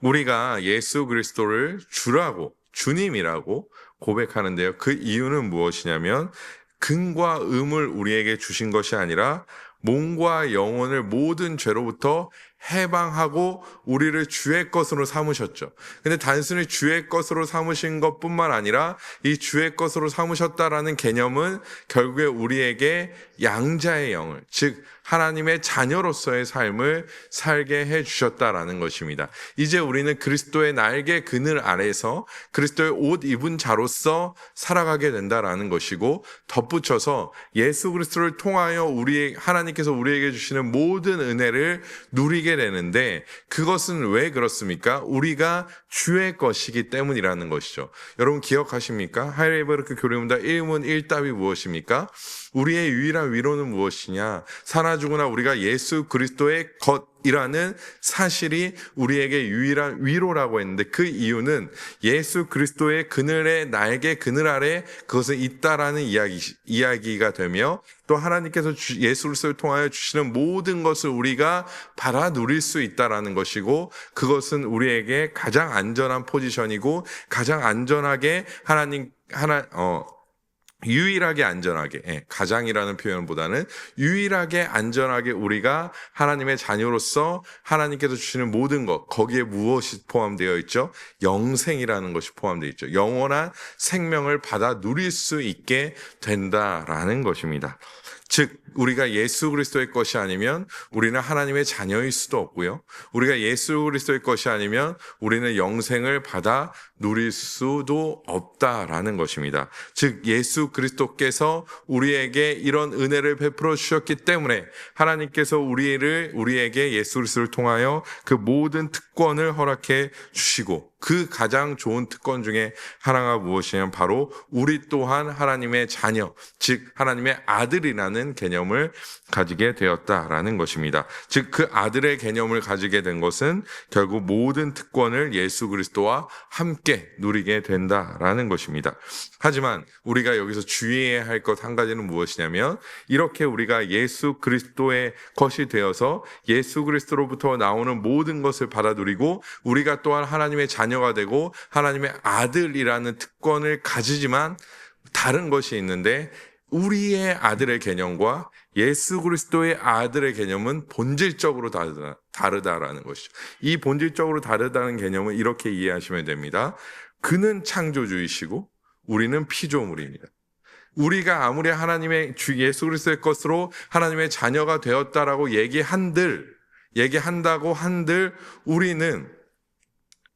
[SPEAKER 1] 우리가 예수 그리스도를 주라고 주님이라고 고백하는데요. 그 이유는 무엇이냐면 근과 음을 우리에게 주신 것이 아니라 몸과 영혼을 모든 죄로부터 해방하고 우리를 주의 것으로 삼으셨죠. 근데 단순히 주의 것으로 삼으신 것뿐만 아니라 이 주의 것으로 삼으셨다라는 개념은 결국에 우리에게 양자의 영을, 즉 하나님의 자녀로서의 삶을 살게 해주셨다라는 것입니다. 이제 우리는 그리스도의 날개 그늘 아래서 그리스도의 옷 입은 자로서 살아가게 된다라는 것이고, 덧붙여서 예수 그리스도를 통하여 하나님께서 우리에게 주시는 모든 은혜를 누리게 되는데, 그것은 왜 그렇습니까? 우리가 주의 것이기 때문이라는 것이죠. 여러분 기억하십니까? 하이레베르크 교리문답 1문 1답이 무엇입니까? 우리의 유일한 위로는 무엇이냐? 사나 죽으나 우리가 예수 그리스도의 것이라는 사실이 우리에게 유일한 위로라고 했는데, 그 이유는 예수 그리스도의 그늘의 날개 그늘 아래 그것은 있다라는 이야기가 되며, 또 하나님께서 예수 그리스도를 통하여 주시는 모든 것을 우리가 받아 누릴 수 있다라는 것이고, 그것은 우리에게 가장 안전한 포지션이고 가장 안전하게 유일하게 안전하게, 가장이라는 표현보다는 유일하게 안전하게 우리가 하나님의 자녀로서 하나님께서 주시는 모든 것, 거기에 무엇이 포함되어 있죠? 영생이라는 것이 포함되어 있죠. 영원한 생명을 받아 누릴 수 있게 된다라는 것입니다. 즉 우리가 예수 그리스도의 것이 아니면 우리는 하나님의 자녀일 수도 없고요. 우리가 예수 그리스도의 것이 아니면 우리는 영생을 받아 누릴 수도 없다라는 것입니다. 즉 예수 그리스도께서 우리에게 이런 은혜를 베풀어 주셨기 때문에 하나님께서 우리에게 예수 그리스도를 통하여 그 모든 특권을 허락해 주시고, 그 가장 좋은 특권 중에 하나가 무엇이냐면 바로 우리 또한 하나님의 자녀, 즉 하나님의 아들이라는 개념을 가지게 되었다라는 것입니다. 즉 그 아들의 개념을 가지게 된 것은 결국 모든 특권을 예수 그리스도와 함께 누리게 된다라는 것입니다. 하지만 우리가 여기서 주의해야 할 것 한 가지는 무엇이냐면, 이렇게 우리가 예수 그리스도의 것이 되어서 예수 그리스도로부터 나오는 모든 것을 받아 누리고 우리가 또한 하나님의 자녀가 되고 하나님의 아들이라는 특권을 가지지만, 다른 것이 있는데 우리의 아들의 개념과 예수 그리스도의 아들의 개념은 본질적으로 다르다라는 것이죠. 이 본질적으로 다르다는 개념은 이렇게 이해하시면 됩니다. 그는 창조주이시고 우리는 피조물입니다. 우리가 아무리 하나님의 주 예수 그리스도의 것으로 하나님의 자녀가 되었다라고 얘기한다고 한들 우리는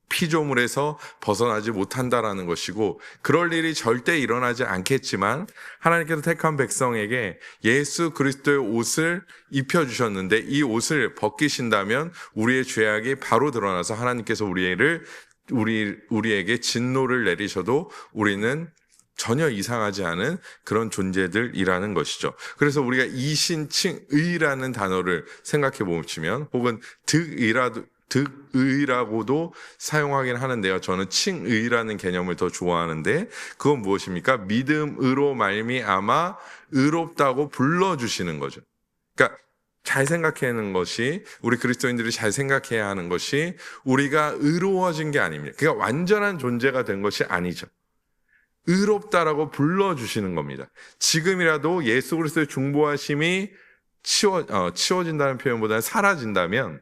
[SPEAKER 1] 피조물에서 벗어나지 못한다라는 것이고, 그럴 일이 절대 일어나지 않겠지만 하나님께서 택한 백성에게 예수 그리스도의 옷을 입혀주셨는데, 이 옷을 벗기신다면 우리의 죄악이 바로 드러나서 하나님께서 우리에게 진노를 내리셔도 우리는 전혀 이상하지 않은 그런 존재들이라는 것이죠. 그래서 우리가 이신칭의라는 단어를 생각해 보시면, 혹은 득의라고도 사용하긴 하는데요. 저는 칭의라는 개념을 더 좋아하는데, 그건 무엇입니까? 믿음으로 말미암아 의롭다고 불러주시는 거죠. 그러니까 잘 생각해야 하는 것이, 우리 그리스도인들이 잘 생각해야 하는 것이, 우리가 의로워진 게 아닙니다. 그러니까 완전한 존재가 된 것이 아니죠. 의롭다라고 불러주시는 겁니다. 지금이라도 예수 그리스도의 중보하심이 치워진다는 표현보다는 사라진다면,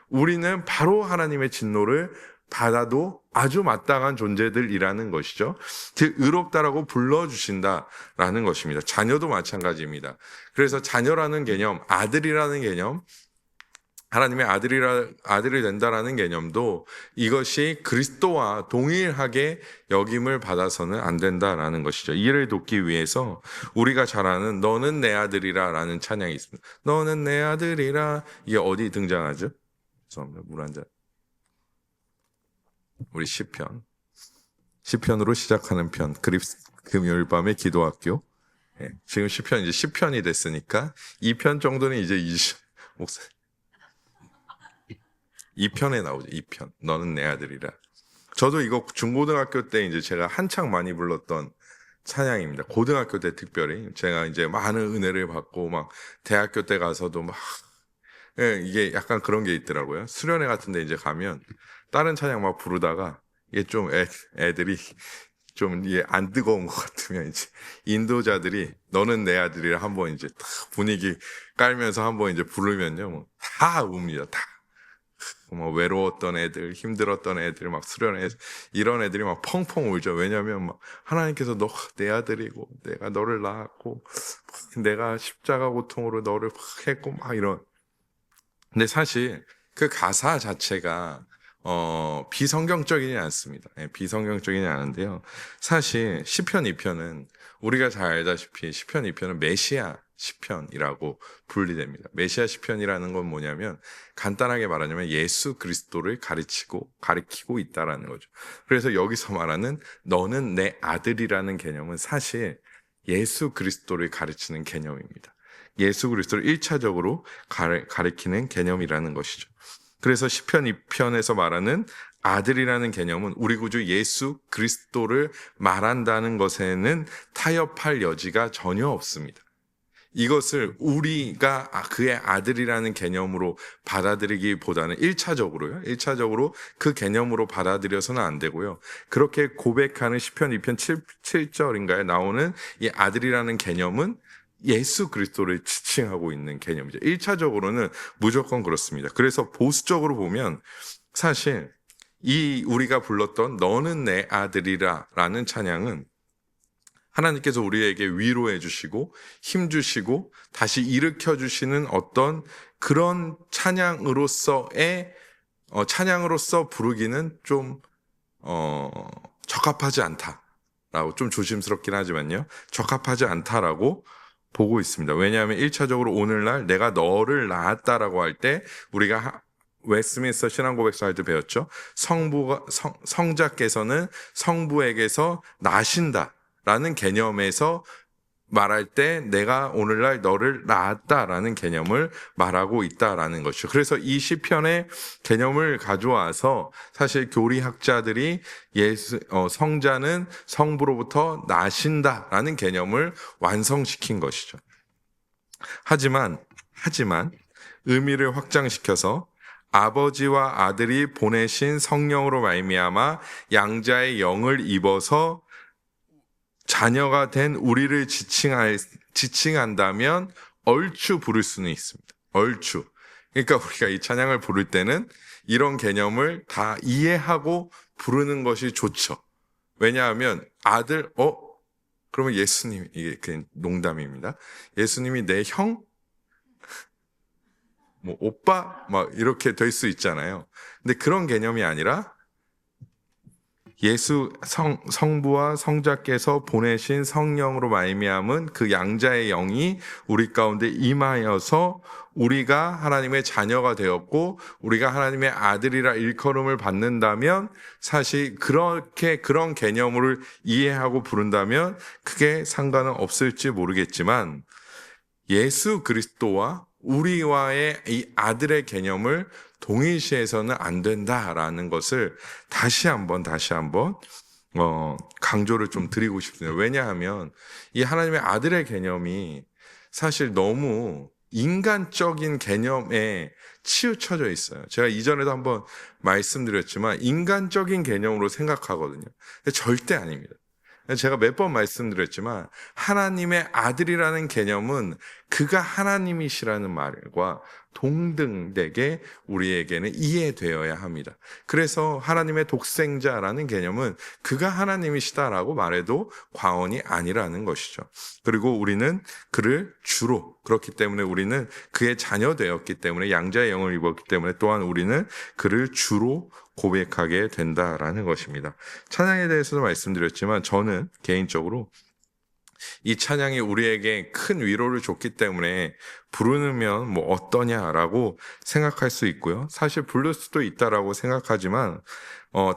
[SPEAKER 1] 우리는 바로 하나님의 진노를 받아도 아주 마땅한 존재들이라는 것이죠. 즉 의롭다라고 불러주신다라는 것입니다. 자녀도 마찬가지입니다. 그래서 자녀라는 개념, 아들이라는 개념, 하나님의 아들이 된다라는 개념도 이것이 그리스도와 동일하게 여김을 받아서는 안 된다라는 것이죠. 이를 돕기 위해서 우리가 잘 아는 너는 내 아들이라 라는 찬양이 있습니다. 너는 내 아들이라. 이게 어디 등장하죠? 죄송합니다. 물 한 잔. 우리 시편으로 시작하는 편, 금요일 밤에 기도학교. 지금 시편 이제 10편이 됐으니까 2편 정도는 이제 목사 2편에 나오죠. 2편. 너는 내 아들이라. 저도 이거 중고등학교 때 이제 제가 한창 많이 불렀던 찬양입니다. 고등학교 때 특별히 제가 이제 많은 은혜를 받고 막 대학교 때 가서도 막 이게 약간 그런 게 있더라고요. 수련회 같은 데 이제 가면 다른 찬양 막 부르다가 이게 좀 애들이 좀 이게 안 뜨거운 것 같으면 이제 인도자들이 너는 내 아들이라 한번 이제 딱 분위기 깔면서 한번 이제 부르면요. 뭐 다 웁니다. 다. 뭐 외로웠던 애들, 힘들었던 애들, 막 수련회 이런 애들이 막 펑펑 울죠. 왜냐하면 막 하나님께서 너 내 아들이고 내가 너를 낳았고 내가 십자가 고통으로 너를 했고 막 이런. 근데 사실 그 가사 자체가 비성경적이지 않습니다. 비성경적이지 않은데요. 사실 시편 2편은 우리가 잘 알다시피 시편 2편은 메시아 시편이라고 분리됩니다. 메시아 시편이라는 건 뭐냐면 간단하게 말하자면 예수 그리스도를 가리키고 있다라는 거죠. 그래서 여기서 말하는 너는 내 아들이라는 개념은 사실 예수 그리스도를 가르치는 개념입니다. 예수 그리스도를 1차적으로 가리키는 개념이라는 것이죠. 그래서 시편 2편에서 말하는 아들이라는 개념은 우리 구주 예수 그리스도를 말한다는 것에는 타협할 여지가 전혀 없습니다. 이것을 우리가 그의 아들이라는 개념으로 받아들이기보다는 1차적으로 그 개념으로 받아들여서는 안 되고요. 그렇게 고백하는 시편 2편 7절인가에 나오는 이 아들이라는 개념은 예수 그리스도를 지칭하고 있는 개념이죠. 1차적으로는 무조건 그렇습니다. 그래서 보수적으로 보면 사실 이 우리가 불렀던 너는 내 아들이라 라는 찬양은 하나님께서 우리에게 위로해 주시고 힘 주시고 다시 일으켜 주시는 어떤 그런 찬양으로서 부르기는 좀 적합하지 않다라고, 좀 조심스럽긴 하지만요, 적합하지 않다라고 보고 있습니다. 왜냐하면 1차적으로 오늘날 내가 너를 낳았다라고 할 때 우리가 웨스트민스터 신앙고백서 할 때 배웠죠. 성자께서는 성부에게서 나신다라는 개념에서 말할 때 내가 오늘날 너를 낳았다라는 개념을 말하고 있다라는 것이죠. 그래서 이 시편의 개념을 가져와서 사실 교리학자들이 성자는 성부로부터 나신다라는 개념을 완성시킨 것이죠. 하지만 의미를 확장시켜서 아버지와 아들이 보내신 성령으로 말미암아 양자의 영을 입어서 자녀가 된 우리를 지칭한다면 얼추 부를 수는 있습니다. 얼추. 그러니까 우리가 이 찬양을 부를 때는 이런 개념을 다 이해하고 부르는 것이 좋죠. 왜냐하면 아들, 그러면 예수님, 이게 그냥 농담입니다. 예수님이 내 형? 뭐 오빠? 막 이렇게 될 수 있잖아요. 근데 그런 개념이 아니라 성부와 성자께서 보내신 성령으로 말미암은 그 양자의 영이 우리 가운데 임하여서 우리가 하나님의 자녀가 되었고 우리가 하나님의 아들이라 일컬음을 받는다면 사실 그렇게 그런 개념을 이해하고 부른다면 그게 상관은 없을지 모르겠지만 예수 그리스도와 우리와의 이 아들의 개념을 동일시해서는 안 된다라는 것을 다시 한번 강조를 좀 드리고 싶습니다. 왜냐하면 이 하나님의 아들의 개념이 사실 너무 인간적인 개념에 치우쳐져 있어요. 제가 이전에도 한번 말씀드렸지만 인간적인 개념으로 생각하거든요. 근데 절대 아닙니다. 제가 몇 번 말씀드렸지만 하나님의 아들이라는 개념은 그가 하나님이시라는 말과 동등되게 우리에게는 이해되어야 합니다. 그래서 하나님의 독생자라는 개념은 그가 하나님이시다라고 말해도 과언이 아니라는 것이죠. 그리고 우리는 그를 주로, 그렇기 때문에 우리는 그의 자녀 되었기 때문에 양자의 영을 입었기 때문에 또한 우리는 그를 주로 고백하게 된다라는 것입니다. 찬양에 대해서도 말씀드렸지만 저는 개인적으로 이 찬양이 우리에게 큰 위로를 줬기 때문에 부르면 뭐 어떠냐라고 생각할 수 있고요. 사실 부를 수도 있다라고 생각하지만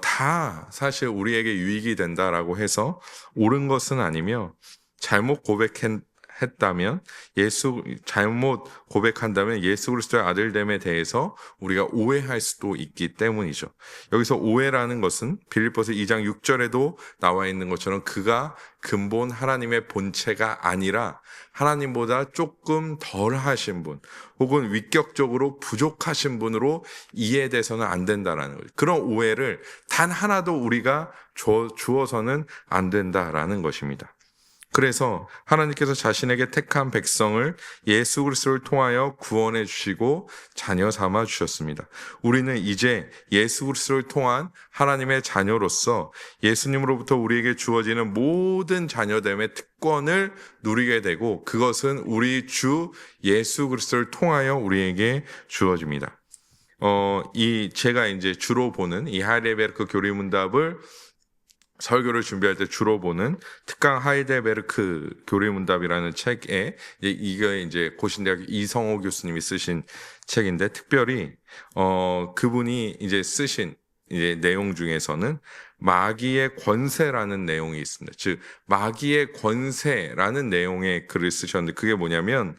[SPEAKER 1] 다 사실 우리에게 유익이 된다라고 해서 옳은 것은 아니며 잘못 잘못 고백한다면 예수 그리스도의 아들됨에 대해서 우리가 오해할 수도 있기 때문이죠. 여기서 오해라는 것은 빌립보서 2장 6절에도 나와 있는 것처럼 그가 근본 하나님의 본체가 아니라 하나님보다 조금 덜 하신 분 혹은 위격적으로 부족하신 분으로 이해돼서는 안 된다라는 거죠. 그런 오해를 단 하나도 우리가 주어서는 안 된다라는 것입니다. 그래서 하나님께서 자신에게 택한 백성을 예수 그리스도를 통하여 구원해 주시고 자녀 삼아 주셨습니다. 우리는 이제 예수 그리스도를 통한 하나님의 자녀로서 예수님으로부터 우리에게 주어지는 모든 자녀됨의 특권을 누리게 되고 그것은 우리 주 예수 그리스도를 통하여 우리에게 주어집니다. 제가 이제 주로 보는 이 하이델베르크 교리문답을 설교를 준비할 때 주로 보는 특강 하이델베르크 교리문답이라는 책에 이게 이제 고신대학 이성호 교수님이 쓰신 책인데 특별히 그분이 이제 쓰신 이제 내용 중에서는 마귀의 권세라는 내용이 있습니다. 즉 마귀의 권세라는 내용의 글을 쓰셨는데 그게 뭐냐면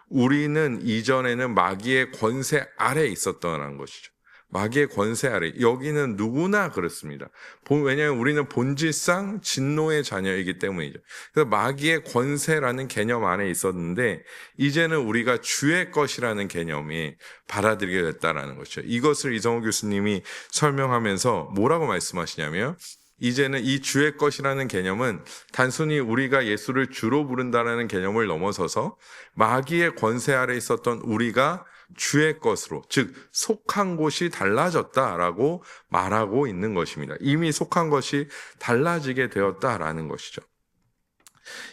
[SPEAKER 1] 우리는 이전에는 마귀의 권세 아래 있었다는 것이죠. 마귀의 권세 아래. 여기는 누구나 그렇습니다. 왜냐하면 우리는 본질상 진노의 자녀이기 때문이죠. 그래서 마귀의 권세라는 개념 안에 있었는데 이제는 우리가 주의 것이라는 개념이 받아들이게 됐다라는 것이죠. 이것을 이성호 교수님이 설명하면서 뭐라고 말씀하시냐면 이제는 이 주의 것이라는 개념은 단순히 우리가 예수를 주로 부른다라는 개념을 넘어서서 마귀의 권세 아래 있었던 우리가 주의 것으로, 즉 속한 곳이 달라졌다라고 말하고 있는 것입니다. 이미 속한 것이 달라지게 되었다라는 것이죠.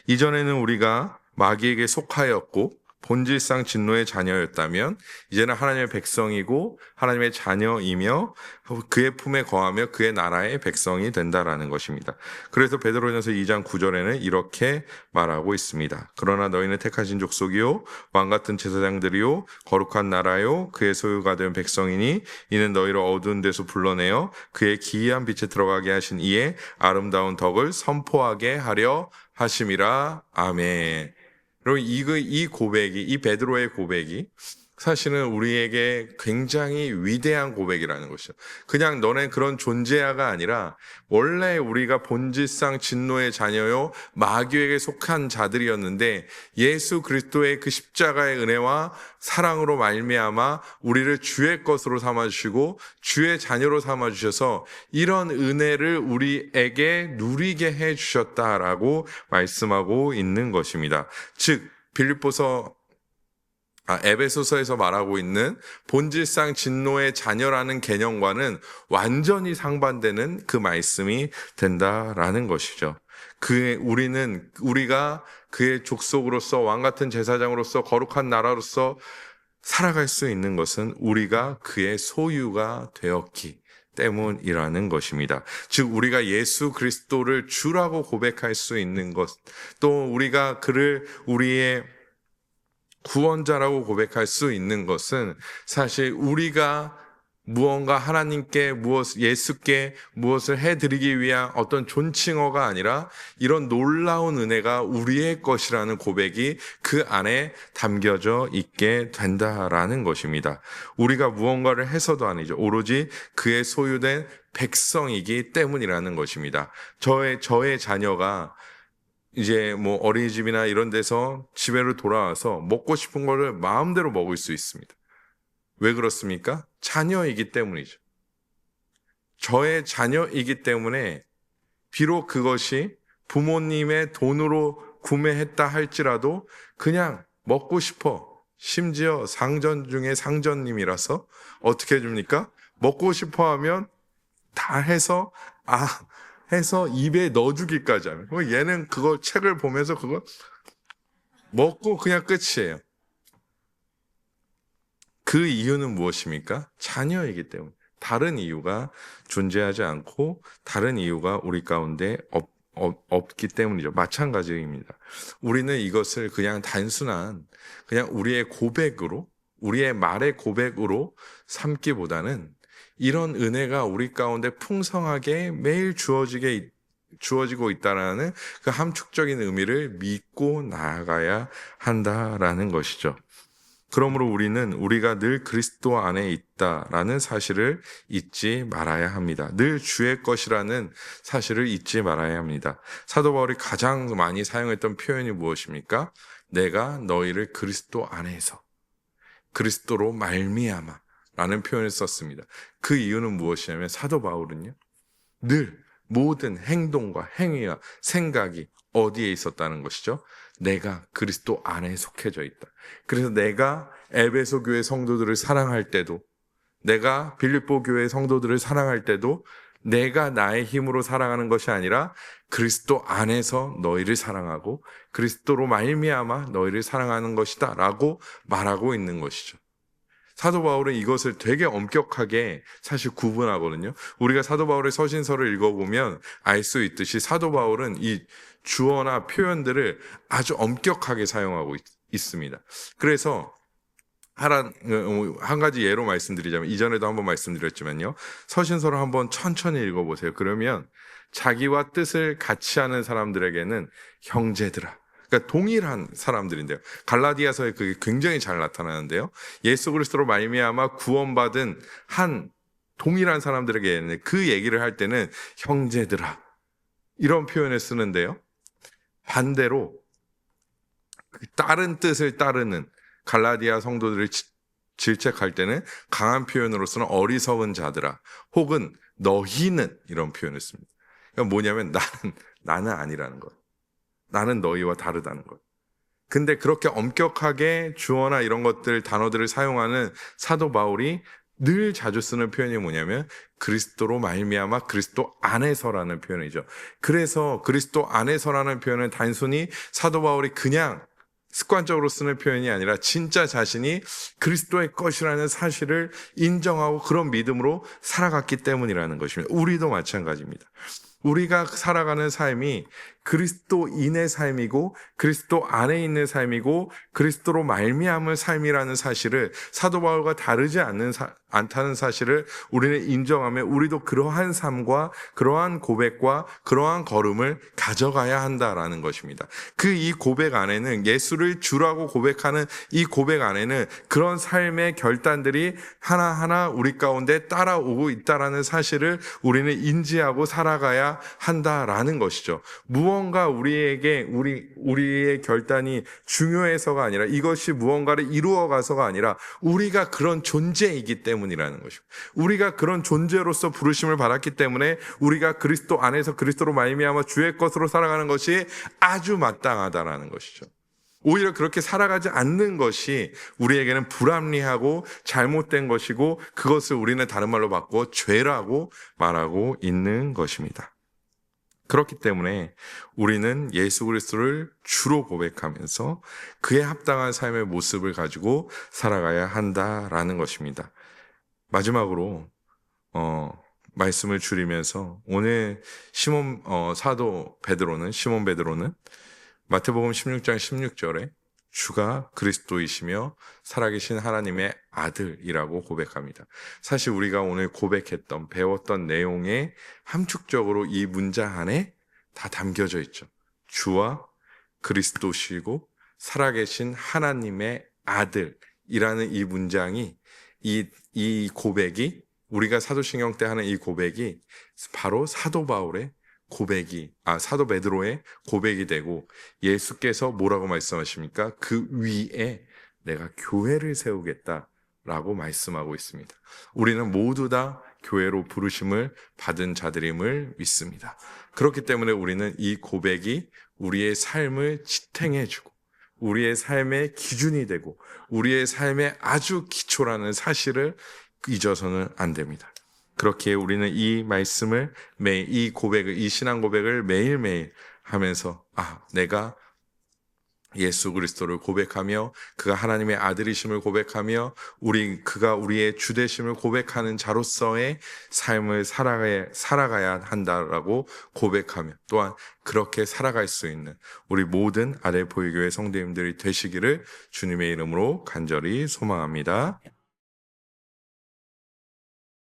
[SPEAKER 1] 이전에는 우리가 마귀에게 속하였고 본질상 진노의 자녀였다면 이제는 하나님의 백성이고 하나님의 자녀이며 그의 품에 거하며 그의 나라의 백성이 된다라는 것입니다. 그래서 베드로전서 2장 9절에는 이렇게 말하고 있습니다. 그러나 너희는 택하신 족속이요 왕같은 제사장들이요 거룩한 나라요 그의 소유가 된 백성이니 이는 너희를 어두운 데서 불러내어 그의 기이한 빛에 들어가게 하신 이의 아름다운 덕을 선포하게 하려 하심이라. 아멘. 여러분, 이 고백이, 이 베드로의 고백이 사실은 우리에게 굉장히 위대한 고백이라는 것이죠. 그냥 너네 그런 존재야가 아니라 원래 우리가 본질상 진노의 자녀요 마귀에게 속한 자들이었는데 예수 그리스도의 그 십자가의 은혜와 사랑으로 말미암아 우리를 주의 것으로 삼아주시고 주의 자녀로 삼아주셔서 이런 은혜를 우리에게 누리게 해주셨다라고 말씀하고 있는 것입니다. 즉 에베소서에서 말하고 있는 본질상 진노의 자녀라는 개념과는 완전히 상반되는 그 말씀이 된다라는 것이죠. 우리가 그의 족속으로서 왕같은 제사장으로서 거룩한 나라로서 살아갈 수 있는 것은 우리가 그의 소유가 되었기 때문이라는 것입니다. 즉 우리가 예수 그리스도를 주라고 고백할 수 있는 것, 또 우리가 그를 우리의 구원자라고 고백할 수 있는 것은 사실 우리가 무언가 하나님께 예수께 무엇을 해드리기 위한 어떤 존칭어가 아니라 이런 놀라운 은혜가 우리의 것이라는 고백이 그 안에 담겨져 있게 된다라는 것입니다. 우리가 무언가를 해서도 아니죠. 오로지 그의 소유된 백성이기 때문이라는 것입니다. 저의 자녀가 이제 뭐 어린이집이나 이런 데서 집에로 돌아와서 먹고 싶은 거를 마음대로 먹을 수 있습니다. 왜 그렇습니까? 자녀이기 때문이죠. 저의 자녀이기 때문에 비록 그것이 부모님의 돈으로 구매했다 할지라도 그냥 먹고 싶어. 심지어 상전 중에 상전님이라서 어떻게 해줍니까? 먹고 싶어 하면 다 해서 해서 입에 넣어주기까지 하면 얘는 그걸 책을 보면서 그걸 먹고 그냥 끝이에요. 그 이유는 무엇입니까? 자녀이기 때문에. 다른 이유가 존재하지 않고 다른 이유가 우리 가운데 없기 때문이죠. 마찬가지입니다. 우리는 이것을 그냥 단순한 그냥 우리의 고백으로 우리의 말의 고백으로 삼기보다는 이런 은혜가 우리 가운데 풍성하게 매일 주어지고 있다라는 그 함축적인 의미를 믿고 나아가야 한다라는 것이죠. 그러므로 우리는 우리가 늘 그리스도 안에 있다라는 사실을 잊지 말아야 합니다. 늘 주의 것이라는 사실을 잊지 말아야 합니다. 사도 바울이 가장 많이 사용했던 표현이 무엇입니까? 내가 너희를 그리스도 안에서 그리스도로 말미암아 라는 표현을 썼습니다. 그 이유는 무엇이냐면 사도 바울은요, 늘 모든 행동과 행위와 생각이 어디에 있었다는 것이죠? 내가 그리스도 안에 속해져 있다. 그래서 내가 에베소 교회 성도들을 사랑할 때도, 내가 빌립보 교회 성도들을 사랑할 때도 내가 나의 힘으로 사랑하는 것이 아니라 그리스도 안에서 너희를 사랑하고 그리스도로 말미암아 너희를 사랑하는 것이다 라고 말하고 있는 것이죠. 사도 바울은 이것을 되게 엄격하게 사실 구분하거든요. 우리가 사도 바울의 서신서를 읽어보면 알 수 있듯이 사도 바울은 이 주어나 표현들을 아주 엄격하게 사용하고 있습니다. 그래서 한 가지 예로 말씀드리자면, 이전에도 한번 말씀드렸지만요, 서신서를 한번 천천히 읽어보세요. 그러면 자기와 뜻을 같이 하는 사람들에게는 형제들아, 그러니까 동일한 사람들인데요. 갈라디아서에 그게 굉장히 잘 나타나는데요. 예수 그리스도로 말미암아 구원받은 한 동일한 사람들에게는 그 얘기를 할 때는 형제들아 이런 표현을 쓰는데요. 반대로 다른 뜻을 따르는 갈라디아 성도들을 질책할 때는 강한 표현으로서는 어리석은 자들아 혹은 너희는 이런 표현을 씁니다. 그러니까 뭐냐면 나는 아니라는 것. 나는 너희와 다르다는 것. 근데 그렇게 엄격하게 주어나 이런 것들, 단어들을 사용하는 사도 바울이 늘 자주 쓰는 표현이 뭐냐면 그리스도로 말미암아 그리스도 안에서라는 표현이죠. 그래서 그리스도 안에서라는 표현은 단순히 사도 바울이 그냥 습관적으로 쓰는 표현이 아니라 진짜 자신이 그리스도의 것이라는 사실을 인정하고 그런 믿음으로 살아갔기 때문이라는 것입니다. 우리도 마찬가지입니다. 우리가 살아가는 삶이 그리스도인의 삶이고 그리스도 안에 있는 삶이고 그리스도로 말미암은 삶이라는 사실을 사도 바울과 다르지 않다는 사실을 우리는 인정하며 우리도 그러한 삶과 그러한 고백과 그러한 걸음을 가져가야 한다라는 것입니다. 이 고백 안에는 예수를 주라고 고백하는 이 고백 안에는 그런 삶의 결단들이 하나하나 우리 가운데 따라오고 있다라는 사실을 우리는 인지하고 살아가야 한다라는 것이죠. 무언가 우리의 결단이 중요해서가 아니라 이것이 무언가를 이루어가서가 아니라 우리가 그런 존재이기 때문이라는 것이고 우리가 그런 존재로서 부르심을 받았기 때문에 우리가 그리스도 안에서 그리스도로 말미암아 주의 것으로 살아가는 것이 아주 마땅하다라는 것이죠. 오히려 그렇게 살아가지 않는 것이 우리에게는 불합리하고 잘못된 것이고 그것을 우리는 다른 말로 바꾸어 죄라고 말하고 있는 것입니다. 그렇기 때문에 우리는 예수 그리스도를 주로 고백하면서 그에 합당한 삶의 모습을 가지고 살아가야 한다라는 것입니다. 마지막으로 말씀을 줄이면서 오늘 사도 베드로는 시몬 베드로는 마태복음 16장 16절에 주가 그리스도이시며 살아계신 하나님의 아들이라고 고백합니다. 사실 우리가 오늘 배웠던 내용에 함축적으로 이 문장 안에 다 담겨져 있죠. 주와 그리스도시고 살아계신 하나님의 아들이라는 이 문장이 이 고백이 우리가 사도신경 때 하는 이 고백이 바로 사도 베드로의 고백이 되고 예수께서 뭐라고 말씀하십니까? 그 위에 내가 교회를 세우겠다라고 말씀하고 있습니다. 우리는 모두 다 교회로 부르심을 받은 자들임을 믿습니다. 그렇기 때문에 우리는 이 고백이 우리의 삶을 지탱해주고 우리의 삶의 기준이 되고 우리의 삶의 아주 기초라는 사실을 잊어서는 안 됩니다. 그렇기에 우리는 이 말씀을 이 신앙 고백을 매일매일 하면서 내가 예수 그리스도를 고백하며 그가 하나님의 아들이심을 고백하며 그가 우리의 주되심을 고백하는 자로서의 삶을 살아가야 한다라고 고백하며 또한 그렇게 살아갈 수 있는 우리 모든 아델포유교회 성도님들이 되시기를 주님의 이름으로 간절히 소망합니다.